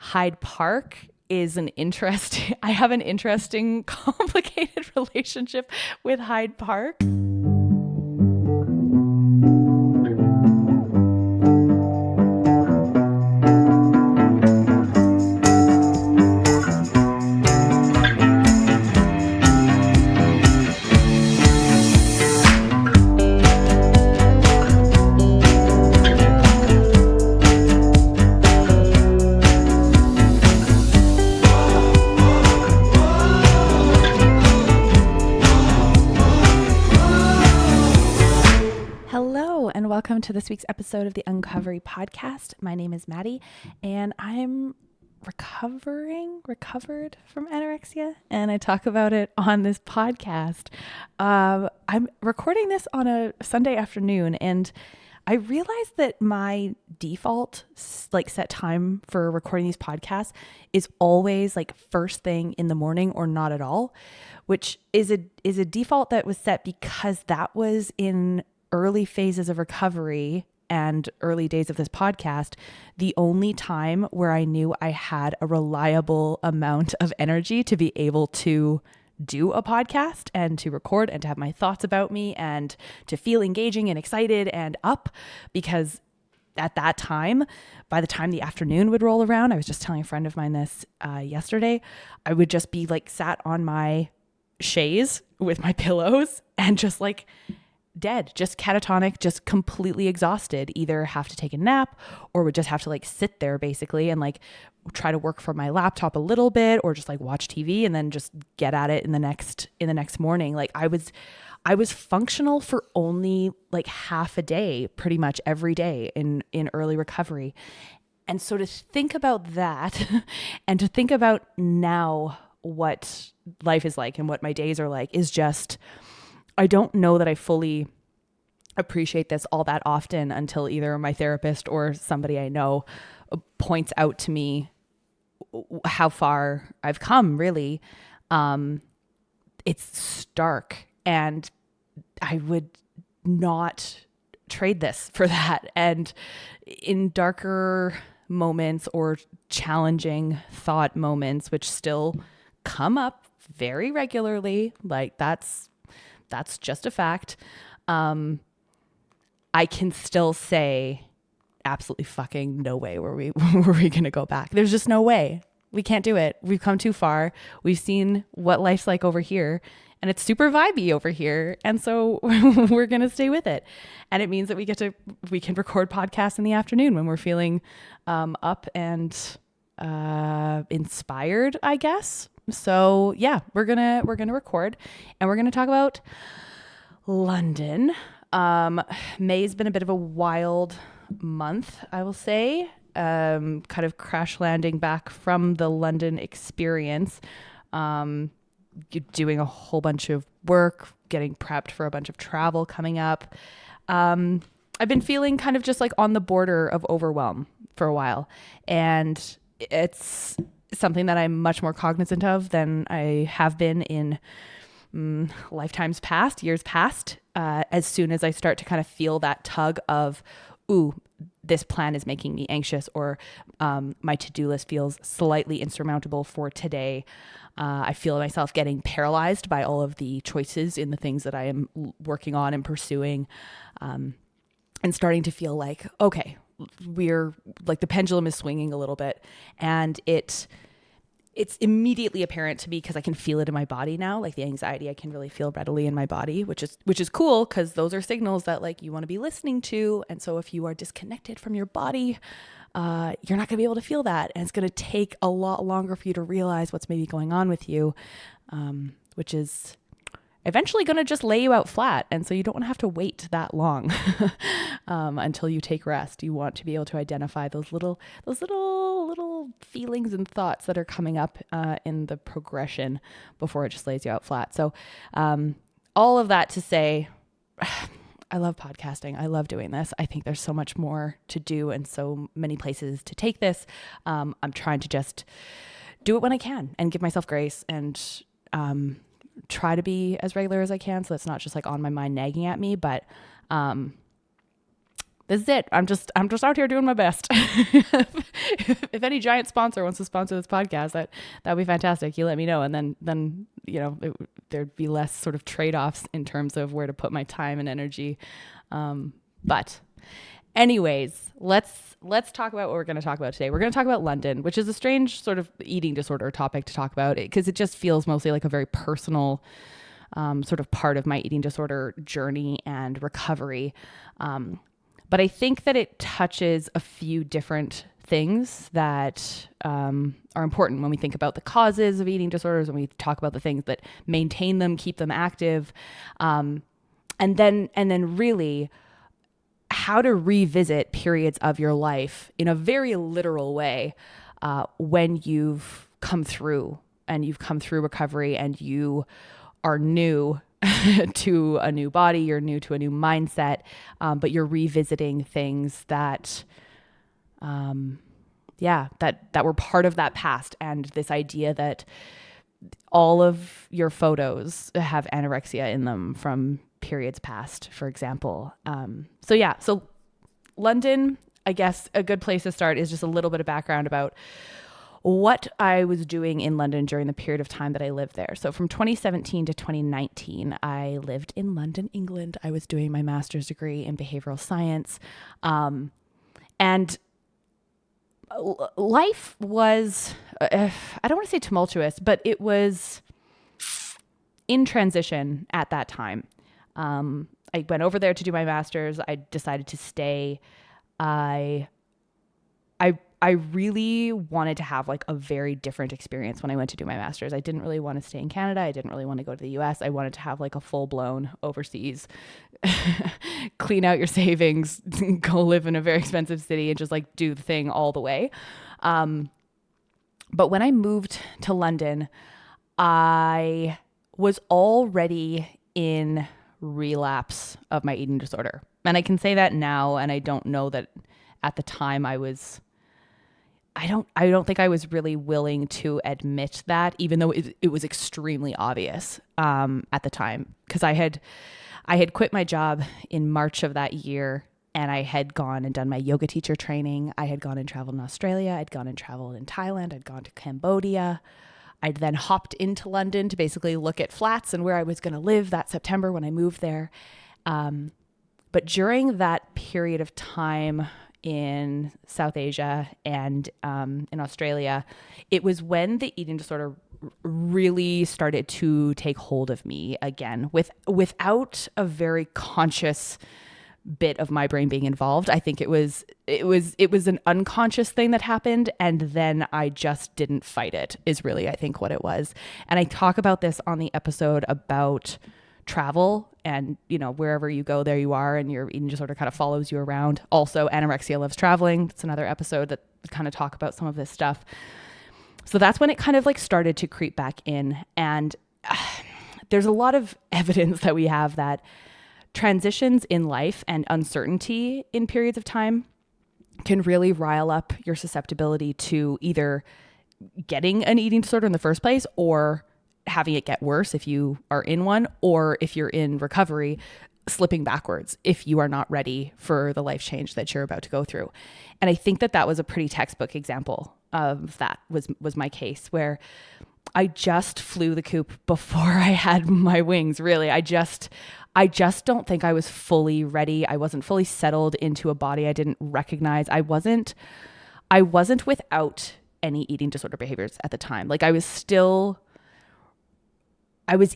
Hyde Park is I have an interesting, complicated relationship with Hyde Park. Welcome to this week's episode of the Uncovery podcast. My name is Maddie, and I'm recovered from anorexia, and I talk about it on this podcast. I'm recording this on a Sunday afternoon, and I realized that my default set time for recording these podcasts is always first thing in the morning or not at all, which is a default that was set because that was in early phases of recovery and early days of this podcast, the only time where I knew I had a reliable amount of energy to be able to do a podcast and to record and to have my thoughts about me and to feel engaging and excited and up. Because at that time, by the time the afternoon would roll around, I was just telling a friend of mine this yesterday, I would just be sat on my chaise with my pillows and just dead, just catatonic, just completely exhausted, either have to take a nap or would just have to sit there basically and try to work from my laptop a little bit or just watch TV and then just get at it in the next morning. I was functional for only half a day, pretty much every day in early recovery. And so to think about that and to think about now what life is like and what my days are like is just, I don't know that I fully appreciate this all that often until either my therapist or somebody I know points out to me how far I've come, really. It's stark, and I would not trade this for that. And in darker moments or challenging thought moments, which still come up very regularly, that's just a fact. I can still say absolutely fucking no way were we going to go back. There's just no way. We can't do it. We've come too far. We've seen what life's like over here, and it's super vibey over here. And so we're going to stay with it. And it means that we can record podcasts in the afternoon when we're feeling up and inspired, I guess. So yeah, we're gonna record, and we're gonna talk about London. May's been a bit of a wild month, I will say. Kind of crash landing back from the London experience, doing a whole bunch of work, getting prepped for a bunch of travel coming up. I've been feeling kind of just on the border of overwhelm for a while, and it's something that I'm much more cognizant of than I have been in lifetimes past, years past. As soon as I start to kind of feel that tug of, ooh, this plan is making me anxious, or my to-do list feels slightly insurmountable for today, I feel myself getting paralyzed by all of the choices in the things that I am working on and pursuing, and starting to feel okay, we're the pendulum is swinging a little bit, and it's immediately apparent to me because I can feel it in my body now. The anxiety I can really feel readily in my body, which is cool, because those are signals that you want to be listening to. And so if you are disconnected from your body, you're not going to be able to feel that, and it's going to take a lot longer for you to realize what's maybe going on with you, which is eventually going to just lay you out flat. And so you don't want to have to wait that long until you take rest. You want to be able to identify those little feelings and thoughts that are coming up in the progression before it just lays you out flat. So all of that to say, I love podcasting. I love doing this. I think there's so much more to do and so many places to take this. I'm trying to just do it when I can and give myself grace and try to be as regular as I can, so it's not just on my mind nagging at me. But this is it. I'm just out here doing my best. If any giant sponsor wants to sponsor this podcast, that'd be fantastic. You let me know. And then, there'd be less sort of trade-offs in terms of where to put my time and energy. But anyways, let's talk about what we're going to talk about today. We're going to talk about London, which is a strange sort of eating disorder topic to talk about because it just feels mostly like a very personal sort of part of my eating disorder journey and recovery. But I think that it touches a few different things that are important when we think about the causes of eating disorders, when we talk about the things that maintain them, keep them active, and then really how to revisit periods of your life in a very literal way when you've come through recovery and you are new to a new body, you're new to a new mindset, but you're revisiting things that were part of that past. And this idea that all of your photos have anorexia in them from periods past, for example. So London, I guess a good place to start is just a little bit of background about what I was doing in London during the period of time that I lived there. So from 2017 to 2019, I lived in London, England. I was doing my master's degree in behavioral science. And life was, I don't want to say tumultuous, but it was in transition at that time. I went over there to do my master's. I decided to stay. I really wanted to have like a very different experience when I went to do my master's. I didn't really want to stay in Canada. I didn't really want to go to the US. I wanted to have like a full blown overseas, clean out your savings, go live in a very expensive city and just like do the thing all the way. But when I moved to London, I was already in relapse of my eating disorder. And I can say that now. And I don't know that at the time I don't think I was really willing to admit that, even though it was extremely obvious at the time, because I had quit my job in March of that year, and I had gone and done my yoga teacher training. I had gone and traveled in Australia. I'd gone and traveled in Thailand. I'd gone to Cambodia. I'd then hopped into London to basically look at flats and where I was going to live that September when I moved there. But during that period of time in South Asia and in Australia, it was when the eating disorder really started to take hold of me again, without a very conscious bit of my brain being involved. I think it was an unconscious thing that happened, and then I just didn't fight it, is really I think what it was. And I talk about this on the episode about travel, and wherever you go, there you are, and your eating disorder kind of follows you around. Also, anorexia loves traveling. It's another episode that kind of talk about some of this stuff. So that's when it kind of like started to creep back in. And there's a lot of evidence that we have that transitions in life and uncertainty in periods of time can really rile up your susceptibility to either getting an eating disorder in the first place, or having it get worse if you are in one, or if you're in recovery, slipping backwards if you are not ready for the life change that you're about to go through. And I think that was a pretty textbook example of that was my case, where I just flew the coop before I had my wings. Really, I just don't think I was fully ready. I wasn't fully settled into a body I didn't recognize. I wasn't without any eating disorder behaviors at the time. Like I was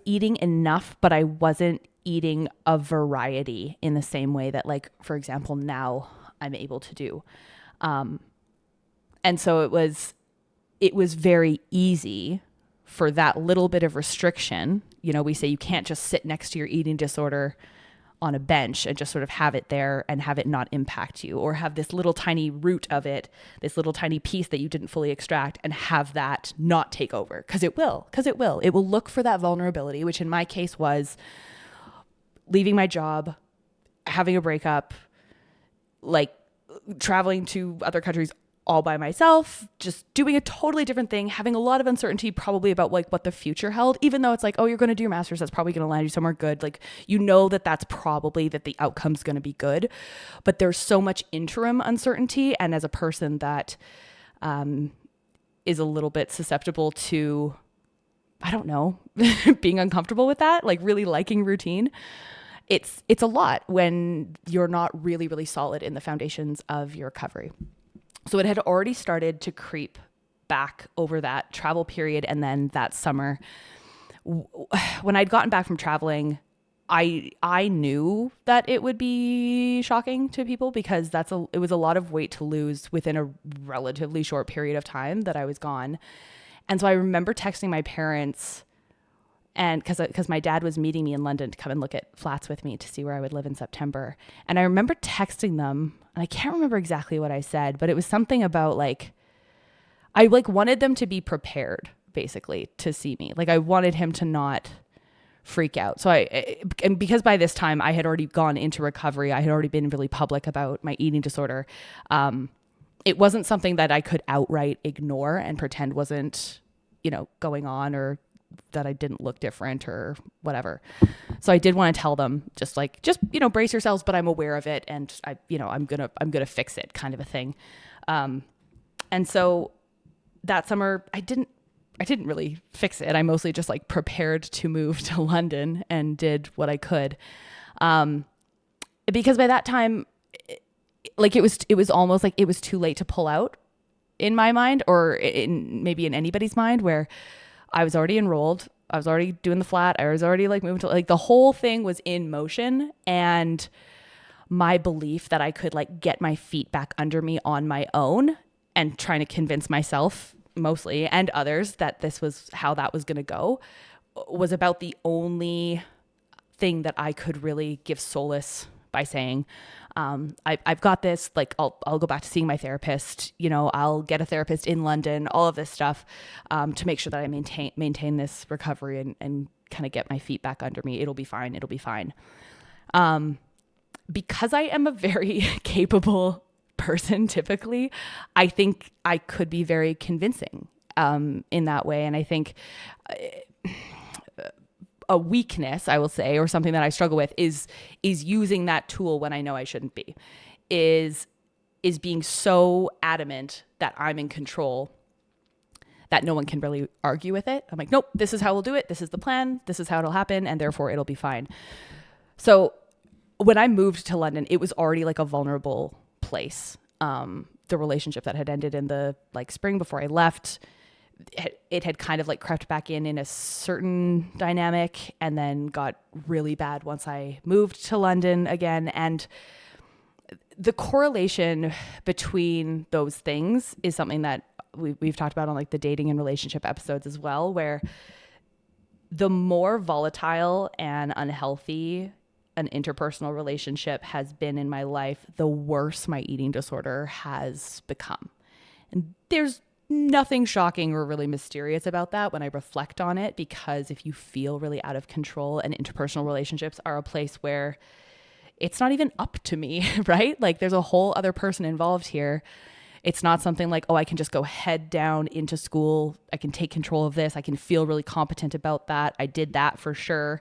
eating enough, but I wasn't eating a variety in the same way that, like, for example, now I'm able to do. And so it was very easy for that little bit of restriction. We say you can't just sit next to your eating disorder on a bench and just sort of have it there and have it not impact you, or have this little tiny root of it, this little tiny piece that you didn't fully extract, and have that not take over. Because it will look for that vulnerability, which in my case was leaving my job, having a breakup, like traveling to other countries, all by myself, just doing a totally different thing, having a lot of uncertainty probably about like what the future held, even though it's like, oh, you're going to do your master's, that's probably going to land you somewhere good. Like, you know, that's probably that the outcome's going to be good, but there's so much interim uncertainty. And as a person that is a little bit susceptible to, I don't know, being uncomfortable with that, like really liking routine, it's a lot when you're not really, really solid in the foundations of your recovery. So it had already started to creep back over that travel period. And then that summer, when I'd gotten back from traveling, I knew that it would be shocking to people because it was a lot of weight to lose within a relatively short period of time that I was gone. And so I remember texting my parents, and because my dad was meeting me in London to come and look at flats with me to see where I would live in September. And I remember texting them, and I can't remember exactly what I said, but it was something about like, I like wanted them to be prepared basically to see me. Like I wanted him to not freak out. So and because by this time I had already gone into recovery, I had already been really public about my eating disorder. It wasn't something that I could outright ignore and pretend wasn't, going on, or that I didn't look different or whatever. So I did want to tell them just brace yourselves, but I'm aware of it. And I'm going to fix it, kind of a thing. And so that summer I didn't really fix it. I mostly just like prepared to move to London and did what I could. Because by that time, like it was almost like it was too late to pull out in my mind, or maybe in anybody's mind, where I was already enrolled. I was already doing the flat. I was already like moving to, like, the whole thing was in motion. And my belief that I could like get my feet back under me on my own, and trying to convince myself mostly and others that this was how that was going to go, was about the only thing that I could really give solace by saying, I've got this, like, I'll go back to seeing my therapist, I'll get a therapist in London, all of this stuff, to make sure that I maintain this recovery and kind of get my feet back under me. It'll be fine. It'll be fine. Because I am a very capable person, typically, I think I could be very convincing, in that way. And I think, a weakness, I will say, or something that I struggle with is using that tool when I know I shouldn't be, is being so adamant that I'm in control that no one can really argue with it. I'm like, nope, this is how we'll do it. This is the plan. This is how it'll happen. And therefore it'll be fine. So when I moved to London, it was already like a vulnerable place. The relationship that had ended in the spring before I left, it had kind of like crept back in a certain dynamic, and then got really bad once I moved to London again. And the correlation between those things is something that we've talked about on like the dating and relationship episodes as well, where the more volatile and unhealthy an interpersonal relationship has been in my life, the worse my eating disorder has become. And there's nothing shocking or really mysterious about that when I reflect on it, because if you feel really out of control, and interpersonal relationships are a place where it's not even up to me, right? Like there's a whole other person involved here. It's not something like, oh, I can just go head down into school. I can take control of this. I can feel really competent about that. I did that for sure.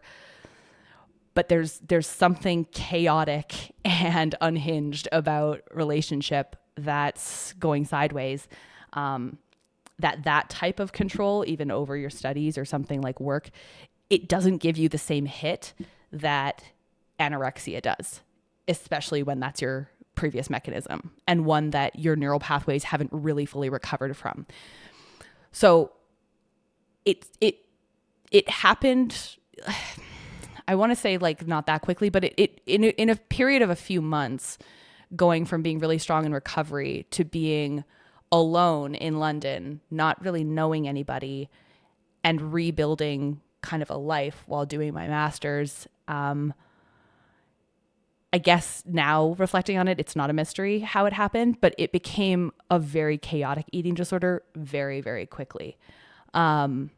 But there's something chaotic and unhinged about relationship that's going sideways. That type of control, even over your studies or something like work, it doesn't give you the same hit that anorexia does, especially when that's your previous mechanism, and one that your neural pathways haven't really fully recovered from. So it happened, I want to say like not that quickly, but it in a period of a few months, going from being really strong in recovery to being alone in London, not really knowing anybody, and rebuilding kind of a life while doing my master's. I guess now reflecting on it, it's not a mystery how it happened, but it became a very chaotic eating disorder very, very quickly. During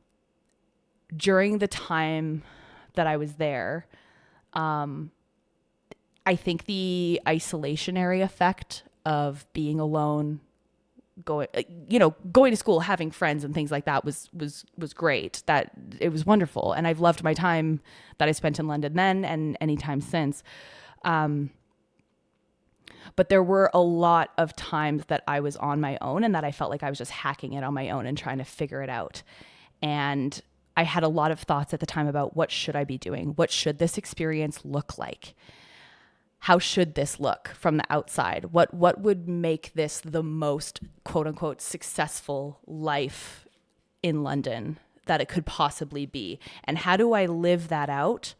the time that I was there, I think the isolationary effect of being alone, going to school, having friends and things like that was great. That it was wonderful. And I've loved my time that I spent in London then and any time since. But there were a lot of times that I was on my own and that I felt like I was just hacking it on my own and trying to figure it out. And I had a lot of thoughts at the time about what should I be doing? What should this experience look like? How should this look from the outside? What would make this the most quote unquote successful life in London that it could possibly be? And how do I live that out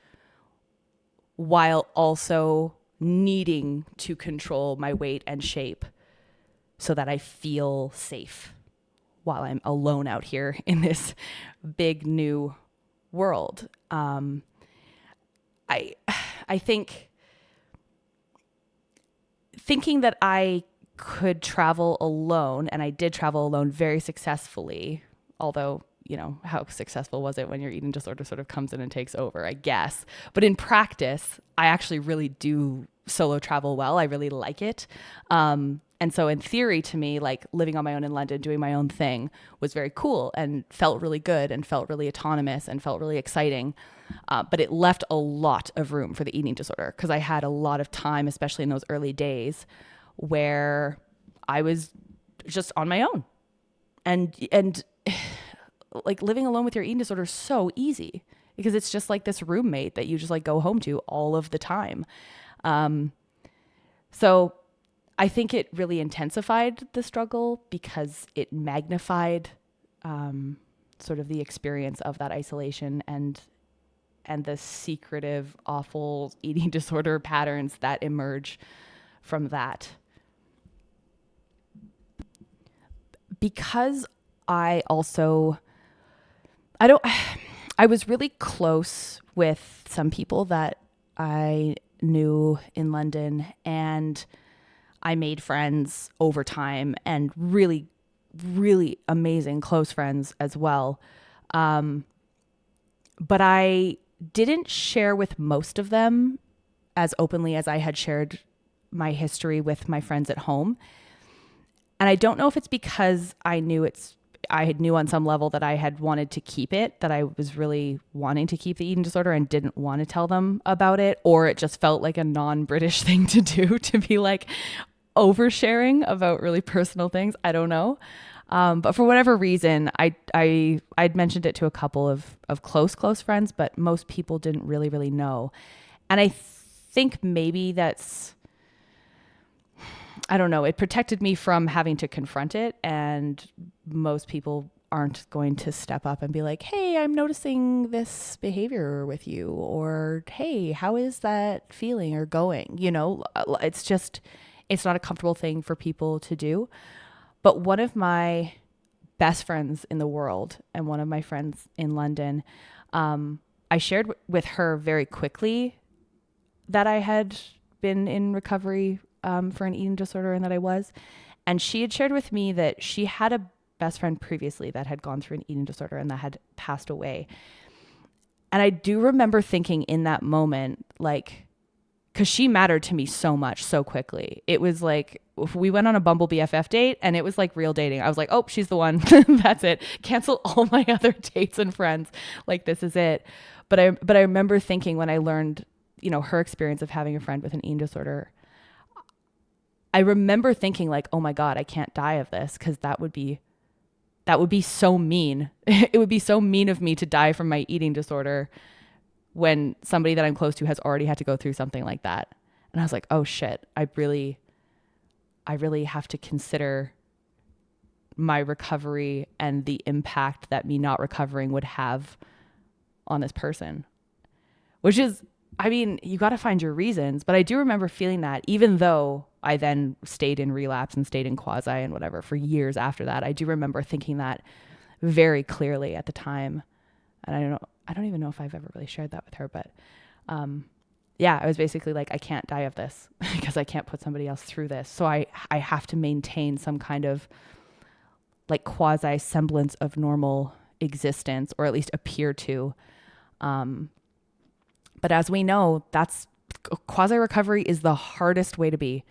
while also needing to control my weight and shape so that I feel safe while I'm alone out here in this big new world? I think thinking that I could travel alone, and I did travel alone very successfully, although, how successful was it when your eating disorder sort of comes in and takes over, I guess. But in practice, I actually really do solo travel well. I really like it. And so in theory, to me, like living on my own in London, doing my own thing was very cool and felt really good and felt really autonomous and felt really exciting. But it left a lot of room for the eating disorder because I had a lot of time, especially in those early days, where I was just on my own. And like living alone with your eating disorder is so easy because it's just like this roommate that you just like go home to all of the time. So I think it really intensified the struggle because it magnified sort of the experience of that isolation and the secretive, awful eating disorder patterns that emerge from that. Because I was really close with some people that I knew in London, and I made friends over time and really, really amazing close friends as well. But I didn't share with most of them as openly as I had shared my history with my friends at home. And I don't know if it's because I knew on some level that I had wanted to keep it, that I was really wanting to keep the eating disorder and didn't want to tell them about it, or it just felt like a non-British thing to do, to be like oversharing about really personal things. I don't know. But for whatever reason, I'd mentioned it to a couple of close friends, but most people didn't really know. And I think maybe that's, I don't know, it protected me from having to confront it. And most people aren't going to step up and be like, hey, I'm noticing this behavior with you, or hey, how is that feeling or going? It's not a comfortable thing for people to do. But one of my best friends in the world and one of my friends in London, I shared with her very quickly that I had been in recovery for an eating disorder and that I was. And she had shared with me that she had a best friend previously that had gone through an eating disorder and that had passed away. And I do remember thinking in that moment, like, because she mattered to me so much so quickly. It was like, if we went on a Bumble BFF date and it was like real dating, I was like, oh, she's the one. That's it. Cancel all my other dates and friends. Like, this is it. But I remember thinking when I learned, her experience of having a friend with an eating disorder, I remember thinking like, oh my God, I can't die of this, because that would be so mean. It would be so mean of me to die from my eating disorder when somebody that I'm close to has already had to go through something like that. And I was like, oh shit, I really have to consider my recovery and the impact that me not recovering would have on this person. Which is, you got to find your reasons. But I do remember feeling that, even though I then stayed in relapse and stayed in quasi and whatever for years after that. I do remember thinking that very clearly at the time. And I don't even know if I've ever really shared that with her, but I was basically like, I can't die of this because I can't put somebody else through this. So I have to maintain some kind of like quasi semblance of normal existence, or at least appear to. But as we know, that's quasi recovery is the hardest way to be.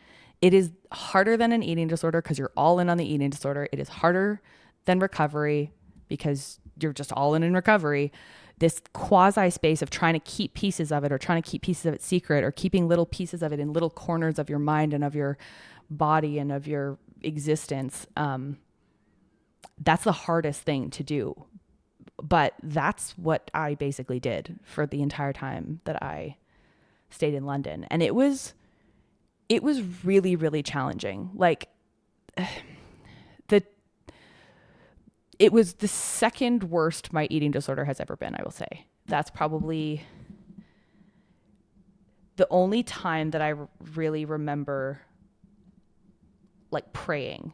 It is harder than an eating disorder because you're all in on the eating disorder. It is harder than recovery because you're just all in recovery. This quasi space of trying to keep pieces of it or trying to keep pieces of it secret or keeping little pieces of it in little corners of your mind and of your body and of your existence. That's the hardest thing to do. But that's what I basically did for the entire time that I stayed in London. And it was really, really challenging. Like it was the second worst my eating disorder has ever been, I will say. That's probably the only time that I really remember like praying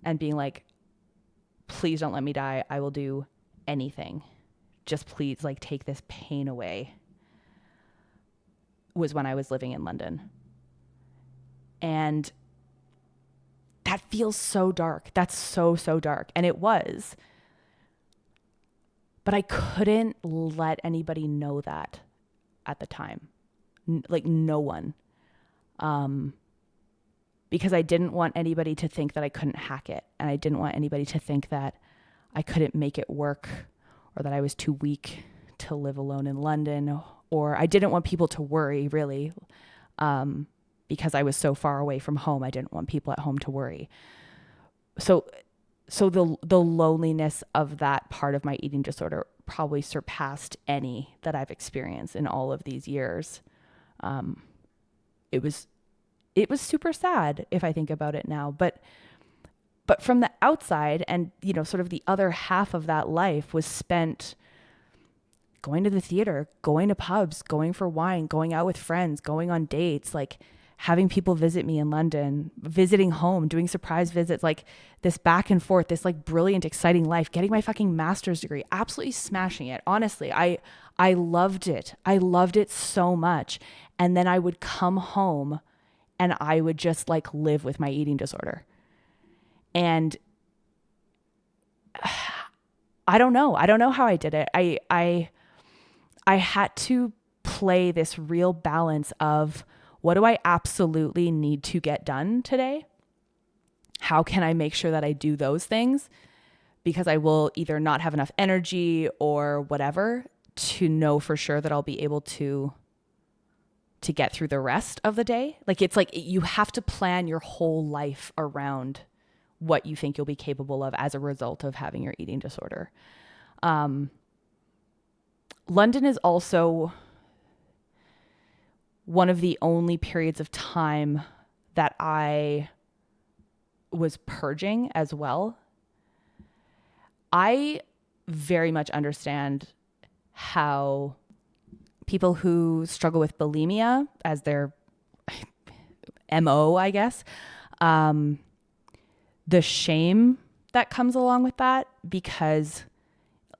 and being like, please don't let me die. I will do anything. Just please like take this pain away, was when I was living in London. And that feels so dark. That's so dark. And it was. But I couldn't let anybody know that at the time. Like no one. Because I didn't want anybody to think that I couldn't hack it. And I didn't want anybody to think that I couldn't make it work or that I was too weak to live alone in London. Or I didn't want people to worry, really. Because I was so far away from home, I didn't want people at home to worry. So the loneliness of that part of my eating disorder probably surpassed any that I've experienced in all of these years. It was super sad if I think about it now, but from the outside, and you know, sort of the other half of that life was spent going to the theater, going to pubs, going for wine, going out with friends, going on dates, like having people visit me in London, visiting home, doing surprise visits, like this back and forth, this like brilliant, exciting life, getting my fucking master's degree, absolutely smashing it. Honestly, I loved it. I loved it so much. And then I would come home and I would just like live with my eating disorder. And I don't know how I did it. I had to play this real balance of, what do I absolutely need to get done today? How can I make sure that I do those things? Because I will either not have enough energy or whatever to know for sure that I'll be able to get through the rest of the day. Like, it's like you have to plan your whole life around what you think you'll be capable of as a result of having your eating disorder. London is also one of the only periods of time that I was purging as well. I very much understand how people who struggle with bulimia as their MO, I guess, the shame that comes along with that, because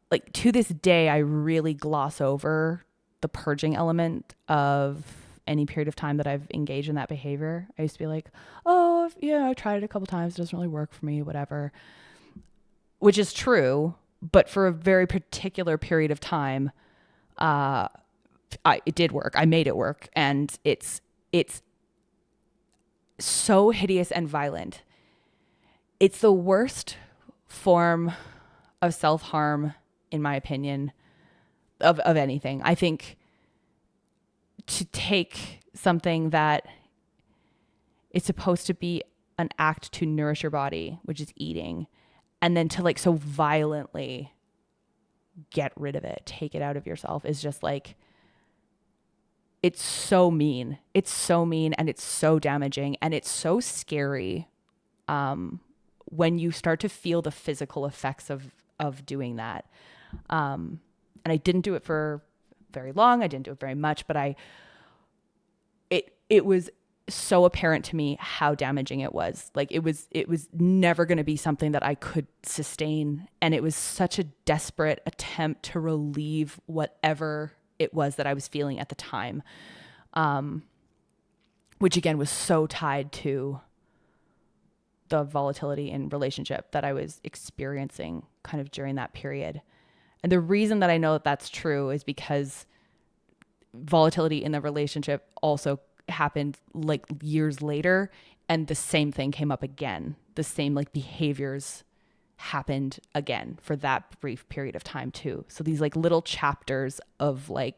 like to this day, I really gloss over the purging element of any period of time that I've engaged in that behavior. I used to be like, oh, yeah, I tried it a couple times. It doesn't really work for me, whatever, which is true. But for a very particular period of time, it did work. I made it work. And it's so hideous and violent. It's the worst form of self-harm, in my opinion, of anything. I think to take something that is supposed to be an act to nourish your body, which is eating, and then to like so violently get rid of it, take it out of yourself, is just like, it's so mean. It's so mean, and it's so damaging, and it's so scary when you start to feel the physical effects of doing that. And I didn't do it for very long. I didn't do it very much, but it was so apparent to me how damaging it was. Like it was never going to be something that I could sustain. And it was such a desperate attempt to relieve whatever it was that I was feeling at the time. Which again was so tied to the volatility in relationship that I was experiencing kind of during that period. And the reason that I know that that's true is because volatility in the relationship also happened like years later, and the same thing came up again. The same like behaviors happened again for that brief period of time too. So these like little chapters of like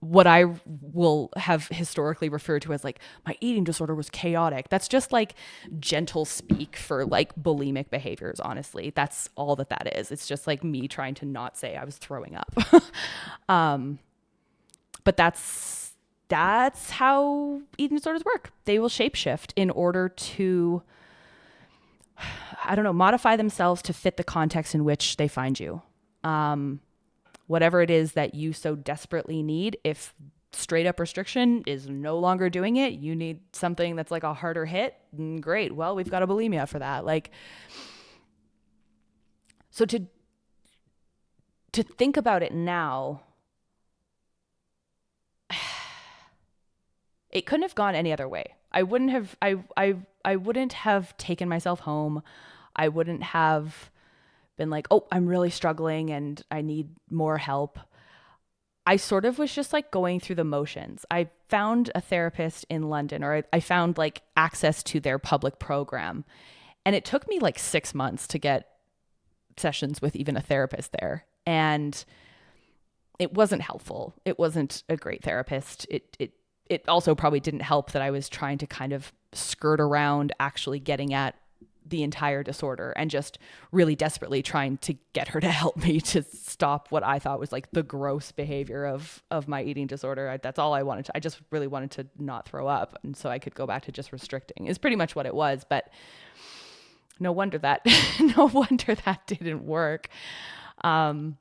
what I will have historically referred to as like my eating disorder was chaotic. That's just like gentle speak for like bulimic behaviors. Honestly, that's all that is. It's just like me trying to not say I was throwing up. But that's how eating disorders work. They will shapeshift in order to, I don't know, modify themselves to fit the context in which they find you. Whatever it is that you so desperately need, if straight up restriction is no longer doing it, you need something that's like a harder hit, great. Well, we've got a bulimia for that. Like, so to think about it now, it couldn't have gone any other way. I wouldn't have taken myself home. I wouldn't have been like, oh, I'm really struggling and I need more help. I sort of was just like going through the motions. I found a therapist in London, or I found like access to their public program. And it took me like 6 months to get sessions with even a therapist there. And it wasn't helpful. It wasn't a great therapist. It also probably didn't help that I was trying to kind of skirt around actually getting at the entire disorder and just really desperately trying to get her to help me to stop what I thought was like the gross behavior of my eating disorder. That's all I wanted to. I just really wanted to not throw up. And so I could go back to just restricting is pretty much what it was. But no wonder that didn't work. But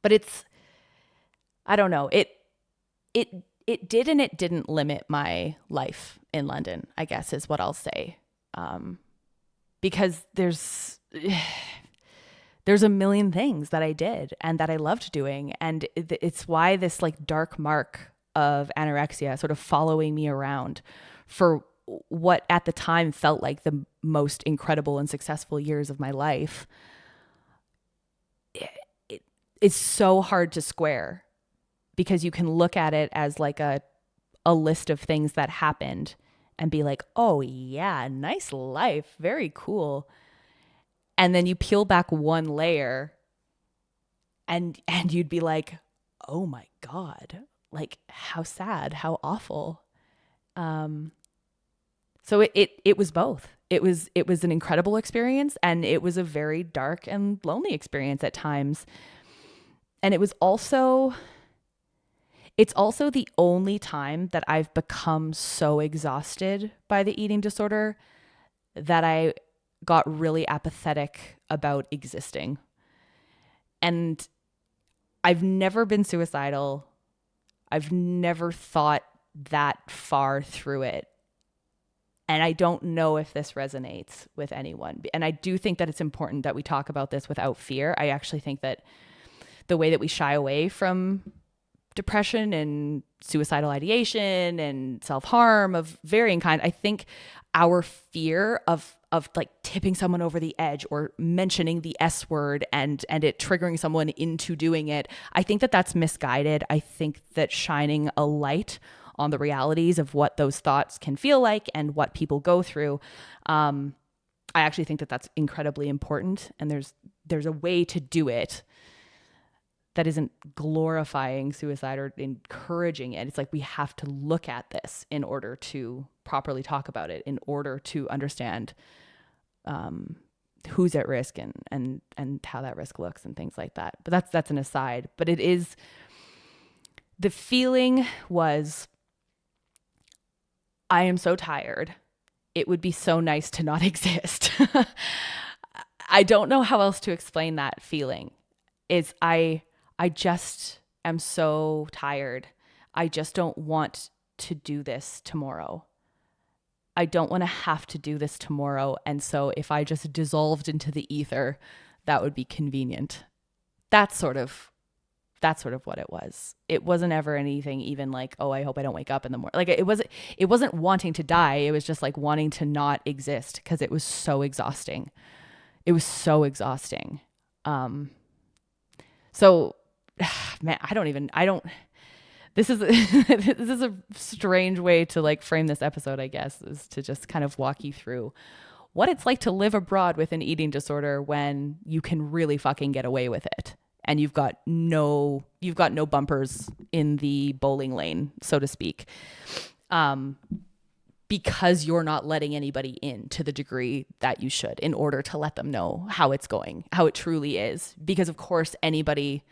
it's, I don't know. It did and it didn't limit my life in London, I guess is what I'll say. Because there's a million things that I did and that I loved doing. And it's why this like dark mark of anorexia sort of following me around for what at the time felt like the most incredible and successful years of my life. It's so hard to square because you can look at it as like a list of things that happened and be like, oh yeah, nice life, very cool. And then you peel back one layer and you'd be like, oh my God, like how sad, how awful. So it was both. It was an incredible experience and it was a very dark and lonely experience at times. And it's also the only time that I've become so exhausted by the eating disorder that I got really apathetic about existing. And I've never been suicidal. I've never thought that far through it. And I don't know if this resonates with anyone. And I do think that it's important that we talk about this without fear. I actually think that the way that we shy away from depression and suicidal ideation and self-harm of varying kind, I think our fear of like tipping someone over the edge or mentioning the S word and it triggering someone into doing it, I think that that's misguided. I think that shining a light on the realities of what those thoughts can feel like and what people go through, I actually think that that's incredibly important. And there's a way to do it that isn't glorifying suicide or encouraging it. It's like we have to look at this in order to properly talk about it, in order to understand who's at risk and how that risk looks and things like that. But that's an aside. But it is, the feeling was, I am so tired. It would be so nice to not exist. I don't know how else to explain that feeling. I just am so tired. I just don't want to do this tomorrow. I don't want to have to do this tomorrow. And so if I just dissolved into the ether, that would be convenient. That's sort of what it was. It wasn't ever anything even like, oh, I hope I don't wake up in the morning. Like it wasn't wanting to die. It was just like wanting to not exist because it was so exhausting. It was so exhausting. So man, this is this is a strange way to like frame this episode, I guess, is to just kind of walk you through what it's like to live abroad with an eating disorder when you can really fucking get away with it. And you've got no bumpers in the bowling lane, so to speak. Because you're not letting anybody in to the degree that you should in order to let them know how it's going, how it truly is. Because of course anybody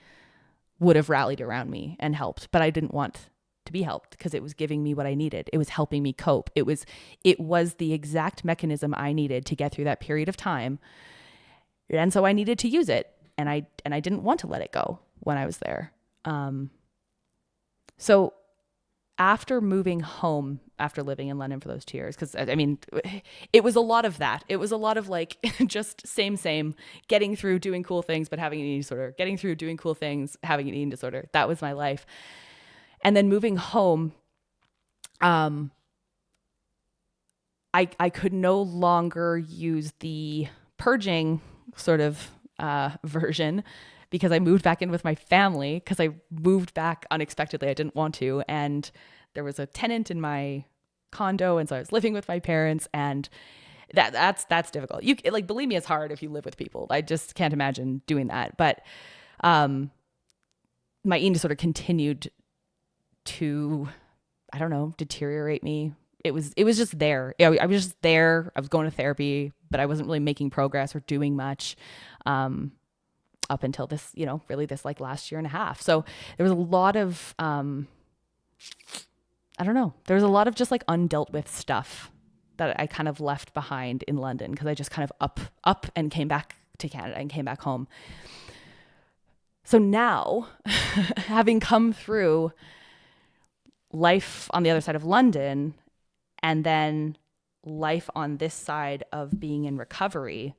would have rallied around me and helped, but I didn't want to be helped because it was giving me what I needed. It was helping me cope. It was the exact mechanism I needed to get through that period of time. And so I needed to use it. And I didn't want to let it go when I was there. So after moving home, after living in London for those 2 years, because I mean, it was a lot of that. It was a lot of like just same, getting through, doing cool things, but having an eating disorder, getting through, doing cool things, having an eating disorder. That was my life. And then moving home, I could no longer use the purging sort of version because I moved back in with my family because I moved back unexpectedly. I didn't want to. And there was a tenant in my condo. And so I was living with my parents, and that's difficult. You like, believe me, it's hard if you live with people. I just can't imagine doing that. But my eating disorder continued to, I don't know, deteriorate me. It was just there. I was just there. I was going to therapy, but I wasn't really making progress or doing much up until this, really this like last year and a half. So there was a lot of, I don't know, there was a lot of just like undealt with stuff that I kind of left behind in London because I just kind of up and came back to Canada and came back home. So now, having come through life on the other side of London and then life on this side of being in recovery,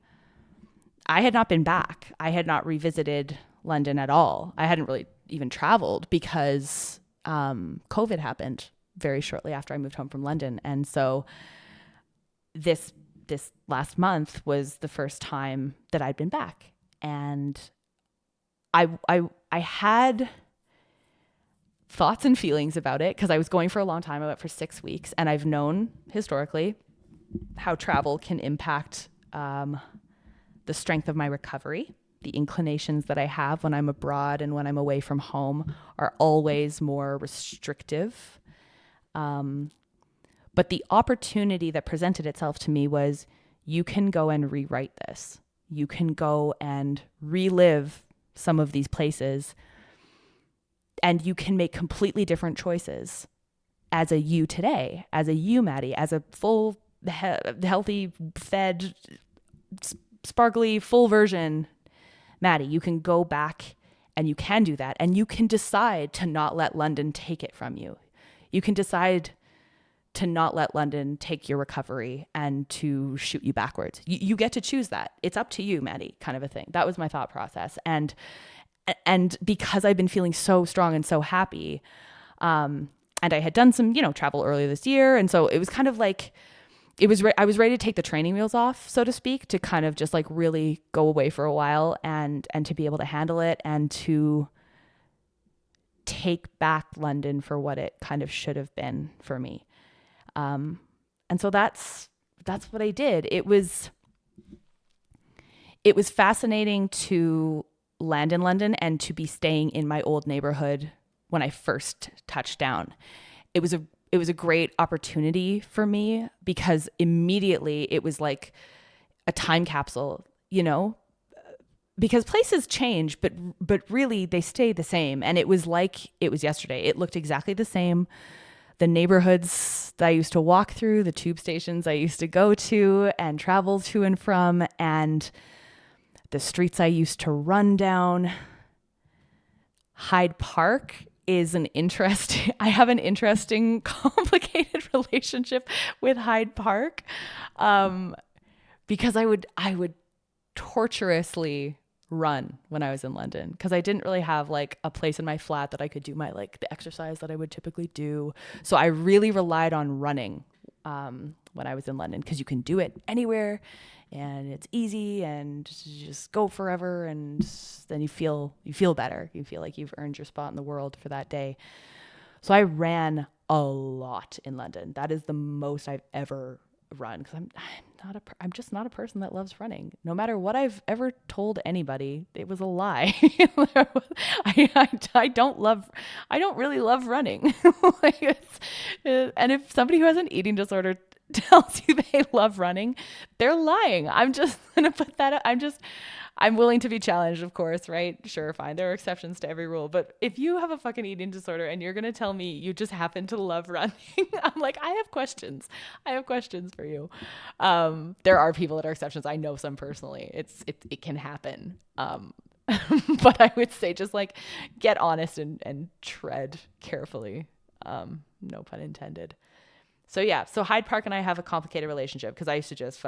I had not been back. I had not revisited London at all. I hadn't really even traveled because COVID happened very shortly after I moved home from London. And so this last month was the first time that I'd been back. And I had thoughts and feelings about it because I was going for a long time. I went for 6 weeks, and I've known historically how travel can impact the strength of my recovery. The inclinations that I have when I'm abroad and when I'm away from home are always more restrictive. But the opportunity that presented itself to me was, you can go and rewrite this. You can go and relive some of these places, and you can make completely different choices as a you today, as a you, Maddie, as a full, healthy, fed, sparkly, full version Maddie. You can go back and you can do that. And you can decide to not let London take it from you. You can decide to not let London take your recovery and to shoot you backwards. You get to choose that. It's up to you, Maddie, kind of a thing. That was my thought process. And because I've been feeling so strong and so happy, and I had done some, travel earlier this year. And so it was kind of like, I was ready to take the training wheels off, so to speak, to kind of just like really go away for a while and to be able to handle it and to take back London for what it kind of should have been for me. And so that's what I did. It was fascinating to land in London and to be staying in my old neighborhood when I first touched down. It was a great opportunity for me because immediately it was like a time capsule, because places change, but really they stay the same. And it was like it was yesterday. It looked exactly the same. The neighborhoods that I used to walk through, the tube stations I used to go to and travel to and from, and the streets I used to run down. Hyde Park is I have an interesting, complicated relationship with Hyde Park, because I would torturously run when I was in London because I didn't really have like a place in my flat that I could do my the exercise that I would typically do. So I really relied on running when I was in London because you can do it anywhere and it's easy and you just go forever, and then you feel better. You feel like you've earned your spot in the world for that day. So I ran a lot in London. That is the most I've ever run, because I'm just not a person that loves running. No matter what I've ever told anybody, it was a lie. I don't really love running. And if somebody who has an eating disorder tells you they love running, they're lying. I'm just gonna put that up. I'm willing to be challenged, of course, right? Sure, fine. There are exceptions to every rule. But if you have a fucking eating disorder and you're going to tell me you just happen to love running, I'm like, I have questions. I have questions for you. There are people that are exceptions. I know some personally. It can happen. But I would say just like get honest and tread carefully. No pun intended. So yeah, so Hyde Park and I have a complicated relationship because I used to just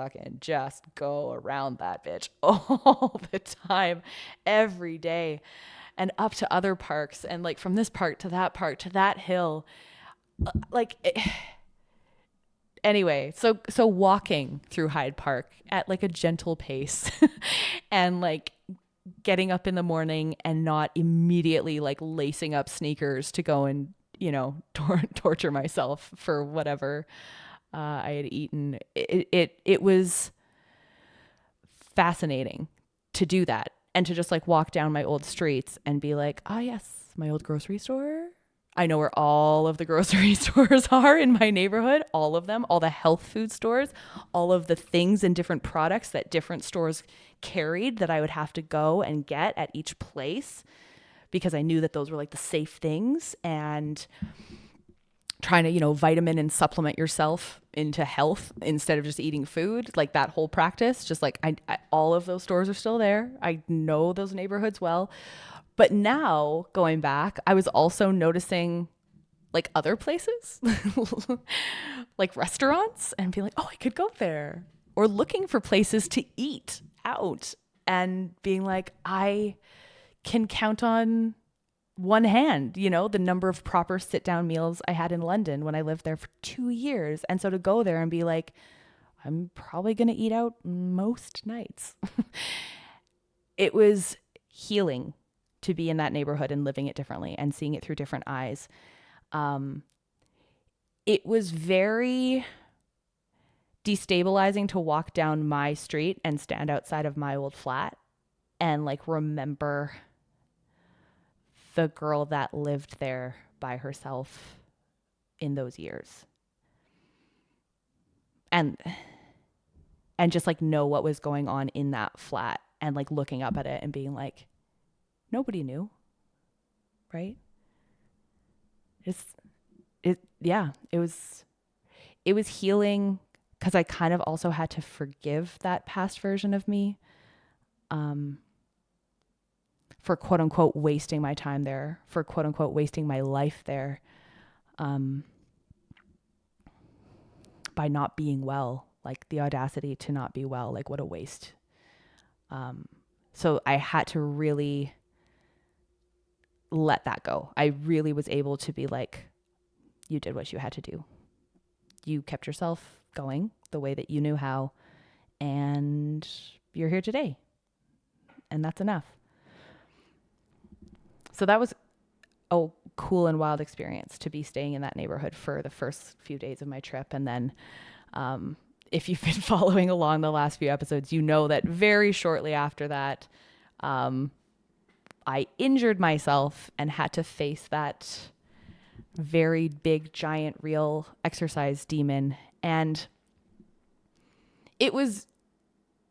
go around that bitch all the time, every day, and up to other parks, and like from this park to that hill. Anyway, so walking through Hyde Park at like a gentle pace and like getting up in the morning and not immediately like lacing up sneakers to go and torture myself for whatever I had eaten. It was fascinating to do that and to just like walk down my old streets and be like, oh yes, my old grocery store. I know where all of the grocery stores are in my neighborhood, all of them, all the health food stores, all of the things and different products that different stores carried that I would have to go and get at each place, because I knew that those were like the safe things, and trying to, vitamin and supplement yourself into health instead of just eating food, like that whole practice, just like I all of those stores are still there. I know those neighborhoods well. But now going back, I was also noticing like other places, like restaurants, and being like, oh, I could go there, or looking for places to eat out and being like, I can count on one hand, the number of proper sit down meals I had in London when I lived there for 2 years. And so to go there and be like, I'm probably going to eat out most nights. It was healing to be in that neighborhood and living it differently and seeing it through different eyes. It was very destabilizing to walk down my street and stand outside of my old flat and like remember the girl that lived there by herself in those years, and just like know what was going on in that flat, and like looking up at it and being like, nobody knew, right? It was healing, because I kind of also had to forgive that past version of me, for quote unquote wasting my time there, for quote unquote wasting my life there, by not being well, like the audacity to not be well, like what a waste. So I had to really let that go. I really was able to be like, you did what you had to do. You kept yourself going the way that you knew how, and you're here today, and that's enough. So that was a cool and wild experience to be staying in that neighborhood for the first few days of my trip. And then if you've been following along the last few episodes, you know that very shortly after that, I injured myself and had to face that very big, giant, real exercise demon. And it was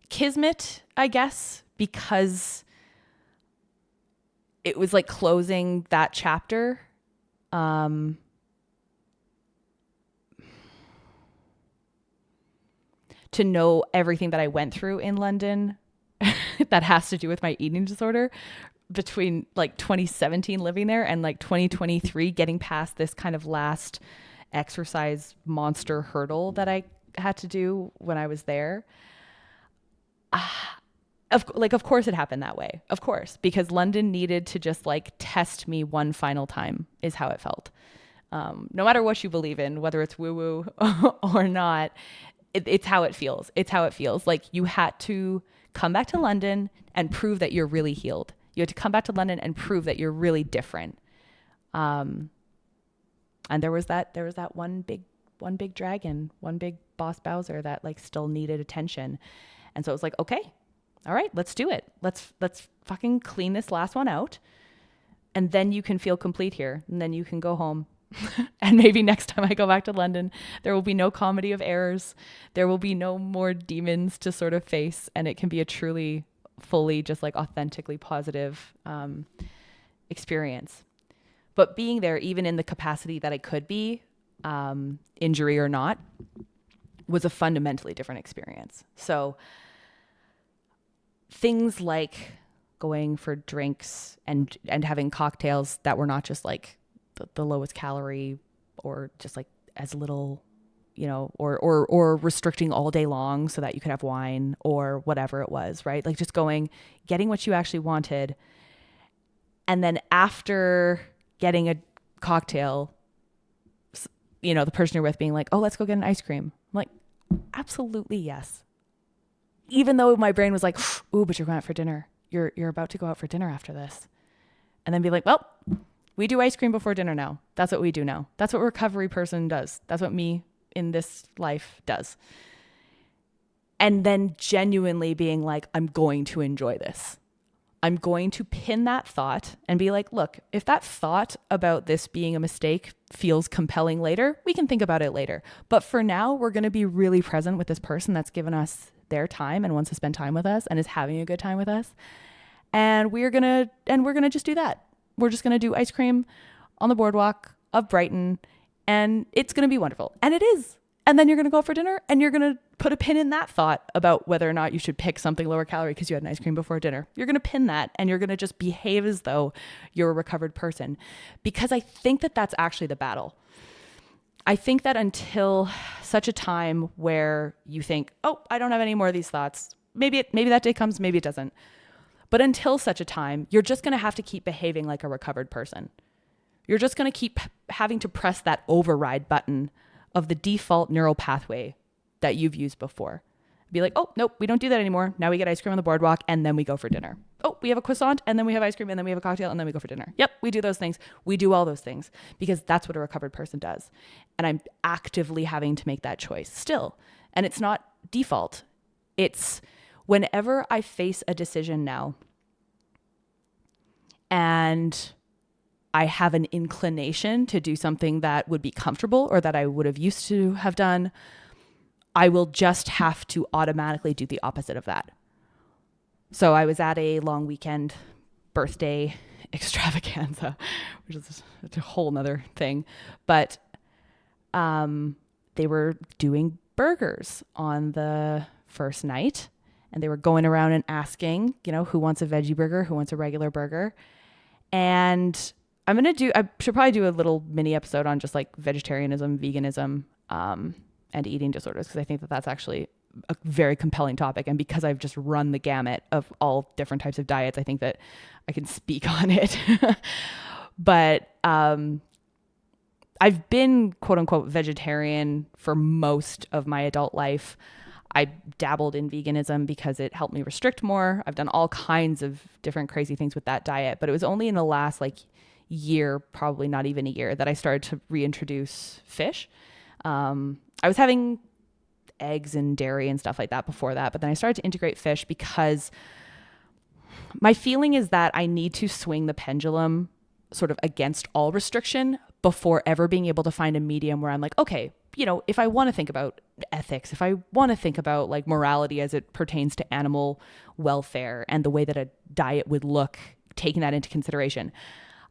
kismet, I guess, because it was like closing that chapter. To know everything that I went through in London that has to do with my eating disorder between like 2017 living there and like 2023 getting past this kind of last exercise monster hurdle that I had to do when I was there. Of course it happened that way. Of course, because London needed to just like test me one final time is how it felt. No matter what you believe in, whether it's woo woo or not, it's how it feels. It's how it feels. Like you had to come back to London and prove that you're really healed. You had to come back to London and prove that you're really different. And there was that one big dragon, one big boss Bowser that like still needed attention. And so it was like, okay, all right, let's do it. Let's fucking clean this last one out. And then you can feel complete here. And then you can go home. And maybe next time I go back to London, there will be no comedy of errors. There will be no more demons to sort of face. And it can be a truly, fully, just like authentically positive experience. But being there, even in the capacity that I could be, injury or not, was a fundamentally different experience. So things like going for drinks and having cocktails that were not just like the lowest calorie or just like as little, you know, or restricting all day long so that you could have wine or whatever it was, right? Like just getting what you actually wanted. And then after getting a cocktail, you know, the person you're with being like, oh, let's go get an ice cream. I'm like, absolutely yes. Even though my brain was like, ooh, but you're going out for dinner. You're about to go out for dinner after this. And then be like, well, we do ice cream before dinner now. That's what we do now. That's what a recovery person does. That's what me in this life does. And then genuinely being like, I'm going to enjoy this. I'm going to pin that thought and be like, look, if that thought about this being a mistake feels compelling later, we can think about it later. But for now, we're going to be really present with this person that's given us their time and wants to spend time with us and is having a good time with us. And we're going to just do that. We're just going to do ice cream on the boardwalk of Brighton, and it's going to be wonderful. And it is. And then you're going to go out for dinner and you're going to put a pin in that thought about whether or not you should pick something lower calorie because you had an ice cream before dinner. You're going to pin that and you're going to just behave as though you're a recovered person, because I think that that's actually the battle. I think that until such a time where you think, oh, I don't have any more of these thoughts. Maybe that day comes, maybe it doesn't. But until such a time, you're just going to have to keep behaving like a recovered person. You're just going to keep having to press that override button of the default neural pathway that you've used before. Be like, oh, nope, we don't do that anymore. Now we get ice cream on the boardwalk and then we go for dinner. Oh, we have a croissant and then we have ice cream and then we have a cocktail and then we go for dinner. Yep, we do those things. We do all those things because that's what a recovered person does. And I'm actively having to make that choice still. And it's not default. It's whenever I face a decision now and I have an inclination to do something that would be comfortable or that I would have used to have done, I will just have to automatically do the opposite of that. So I was at a long weekend birthday extravaganza, which is a whole nother thing. But they were doing burgers on the first night, and they were going around and asking, you know, who wants a veggie burger, who wants a regular burger. And I should probably do a little mini episode on just like vegetarianism, veganism, and eating disorders, because I think that that's actually a very compelling topic. And because I've just run the gamut of all different types of diets, I think that I can speak on it. But I've been quote unquote vegetarian for most of my adult life. I dabbled in veganism because it helped me restrict more. I've done all kinds of different crazy things with that diet, but it was only in the last year, probably not even a year, that I started to reintroduce fish. I was having eggs and dairy and stuff like that before that, but then I started to integrate fish because my feeling is that I need to swing the pendulum sort of against all restriction before ever being able to find a medium where I'm like, okay, you know, if I want to think about ethics, if I want to think about like morality as it pertains to animal welfare and the way that a diet would look, taking that into consideration,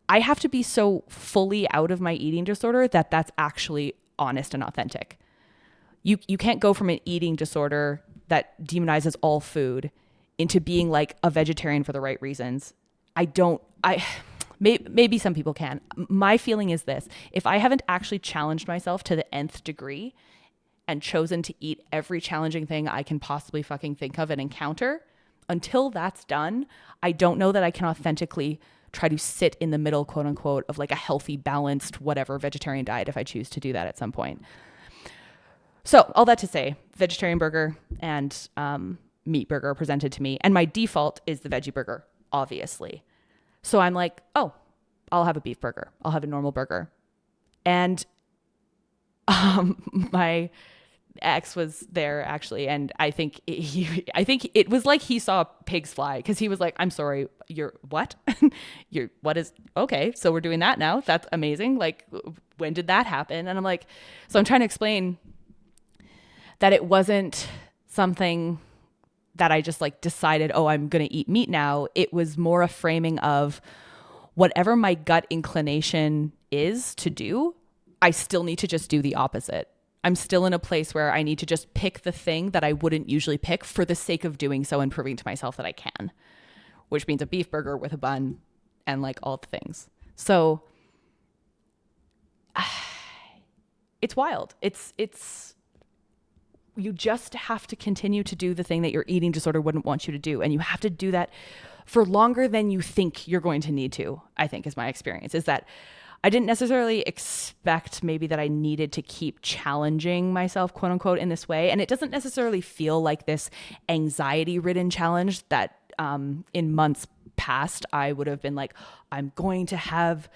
I have to be so fully out of my eating disorder that that's actually honest and authentic. You can't go from an eating disorder that demonizes all food into being like a vegetarian for the right reasons. Maybe some people can. My feeling is this: if I haven't actually challenged myself to the nth degree and chosen to eat every challenging thing I can possibly fucking think of and encounter, until that's done, I don't know that I can authentically try to sit in the middle, quote unquote, of like a healthy, balanced, whatever vegetarian diet if I choose to do that at some point. So all that to say, vegetarian burger and meat burger presented to me. And my default is the veggie burger, obviously. So I'm like, oh, I'll have a beef burger. I'll have a normal burger. And my ex was there actually, and I think it was like he saw pigs fly, because he was like, "I'm sorry, you're what? You're what is okay? So we're doing that now? That's amazing. Like, when did that happen?" And I'm like, so I'm trying to explain that it wasn't something that I just like decided, oh, I'm going to eat meat now. It was more a framing of whatever my gut inclination is to do, I still need to just do the opposite. I'm still in a place where I need to just pick the thing that I wouldn't usually pick for the sake of doing so and proving to myself that I can, which means a beef burger with a bun and like all the things. So it's wild. It's you just have to continue to do the thing that your eating disorder wouldn't want you to do. And you have to do that for longer than you think you're going to need to, I think is my experience, is that I didn't necessarily expect maybe that I needed to keep challenging myself, quote unquote, in this way. And it doesn't necessarily feel like this anxiety ridden challenge that in months past, I would have been like, I'm going to have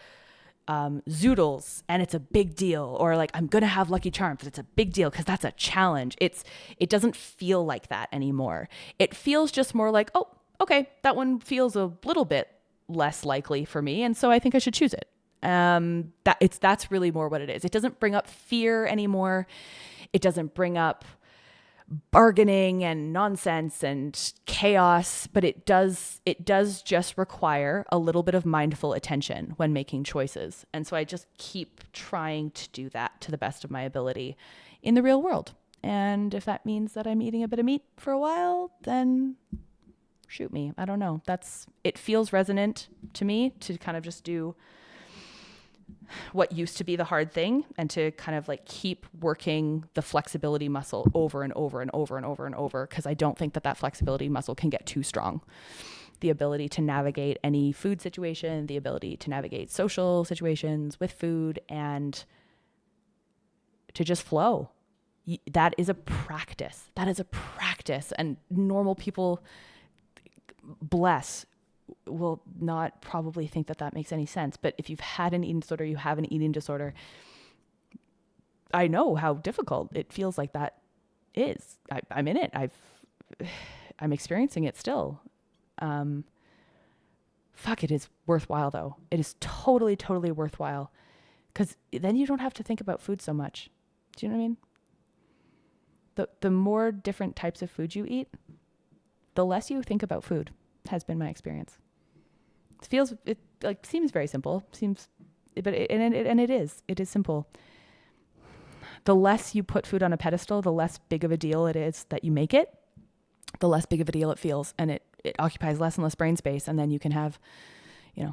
zoodles and it's a big deal, or like I'm gonna have Lucky Charms, it's a big deal because that's a challenge. It doesn't feel like that anymore. It feels just more like, oh, okay, that one feels a little bit less likely for me, and so I think I should choose it. That's really more what it is. It doesn't bring up fear anymore. It doesn't bring up bargaining and nonsense and chaos, but it does just require a little bit of mindful attention when making choices. And so I just keep trying to do that to the best of my ability in the real world. And if that means that I'm eating a bit of meat for a while, then shoot me. I don't know. It feels resonant to me to kind of just do what used to be the hard thing and to kind of like keep working the flexibility muscle over and over and over and over and over, because I don't think that flexibility muscle can get too strong. The ability to navigate any food situation, the ability to navigate social situations with food, and to just flow. That is a practice. And normal people, will not probably think that makes any sense. But if you've had an eating disorder, you have an eating disorder, I know how difficult it feels like that is. I'm in it. I'm experiencing it still. It is worthwhile though. It is totally, totally worthwhile, because then you don't have to think about food so much. Do you know what I mean? The more different types of food you eat, the less you think about food, has been my experience. It seems very simple, but it is simple. The less you put food on a pedestal, the less big of a deal it is that you make it, the less big of a deal it feels, and it occupies less and less brain space. And then you can have,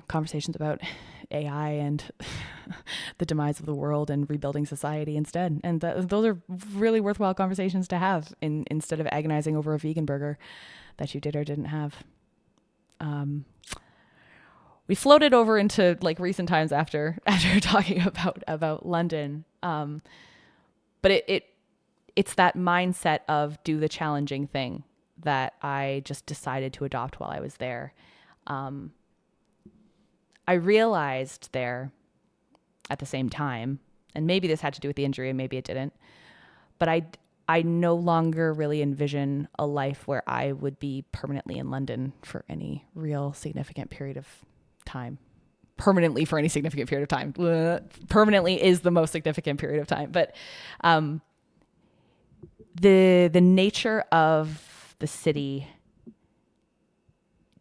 conversations about AI and the demise of the world and rebuilding society instead. And those are really worthwhile conversations to have instead of agonizing over a vegan burger that you did or didn't have. We floated over into like recent times after talking about London. But it's that mindset of do the challenging thing that I just decided to adopt while I was there. I realized there at the same time, and maybe this had to do with the injury and maybe it didn't, but I no longer really envision a life where I would be permanently in London for any real significant period of time. Permanently for any significant period of time. Permanently is the most significant period of time. But the nature of the city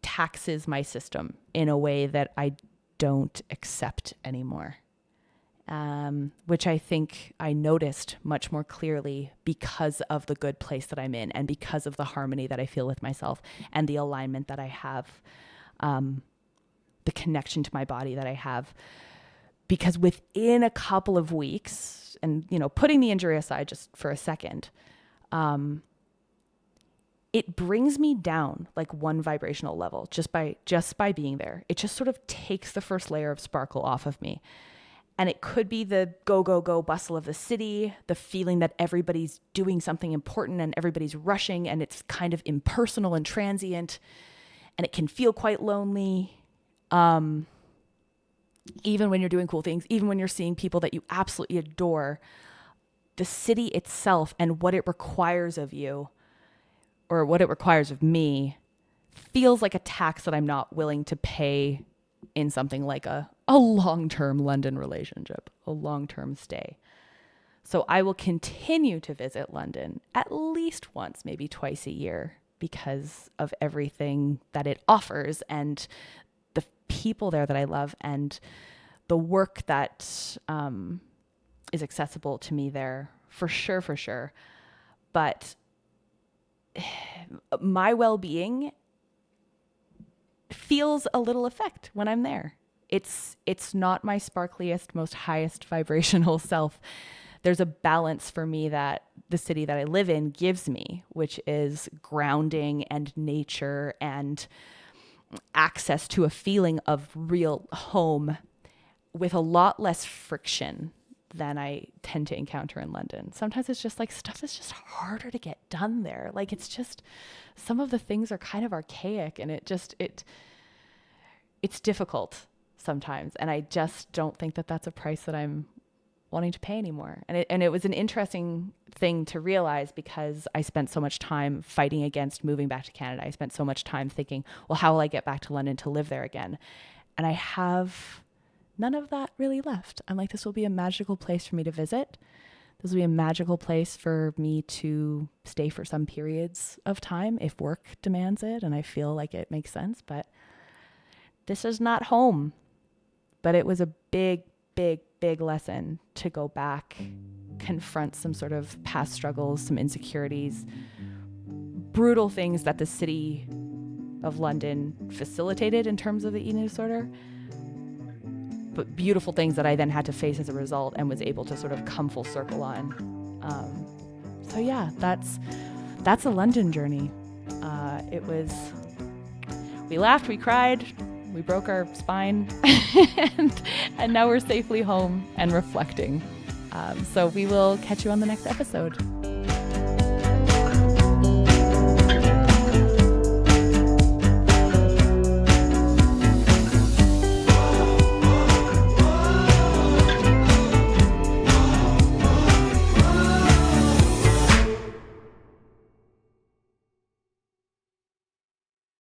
taxes my system in a way that I don't accept anymore. Which I think I noticed much more clearly because of the good place that I'm in and because of the harmony that I feel with myself and the alignment that I have, the connection to my body that I have. Because within a couple of weeks, and putting the injury aside just for a second, it brings me down like one vibrational level just by being there. It just sort of takes the first layer of sparkle off of me. And it could be the go, go, go bustle of the city, the feeling that everybody's doing something important and everybody's rushing and it's kind of impersonal and transient and it can feel quite lonely. even when you're doing cool things, even when you're seeing people that you absolutely adore, the city itself and what it requires of you, or what it requires of me, feels like a tax that I'm not willing to pay in something like a long-term London relationship, a long-term stay. So I will continue to visit London at least once, maybe twice a year, because of everything that it offers and the people there that I love and the work that is accessible to me there, for sure. But my well-being feels a little effect when I'm there. It's not my sparkliest, most highest vibrational self. There's a balance for me that the city that I live in gives me, which is grounding and nature and access to a feeling of real home with a lot less friction than I tend to encounter in London. Sometimes it's just like stuff is just harder to get done there. Like it's just, some of the things are kind of archaic and it's difficult sometimes. And I just don't think that that's a price that I'm wanting to pay anymore. And it was an interesting thing to realize, because I spent so much time fighting against moving back to Canada. I spent so much time thinking, well, how will I get back to London to live there again? And I have none of that really left. I'm like, this will be a magical place for me to visit. This will be a magical place for me to stay for some periods of time if work demands it and I feel like it makes sense. But this is not home. But it was a big lesson to go back, confront some sort of past struggles, some insecurities, brutal things that the city of London facilitated in terms of the eating disorder, but beautiful things that I then had to face as a result and was able to sort of come full circle on. So yeah, that's a London journey. We laughed, we cried, we broke our spine, and now we're safely home and reflecting. So we will catch you on the next episode.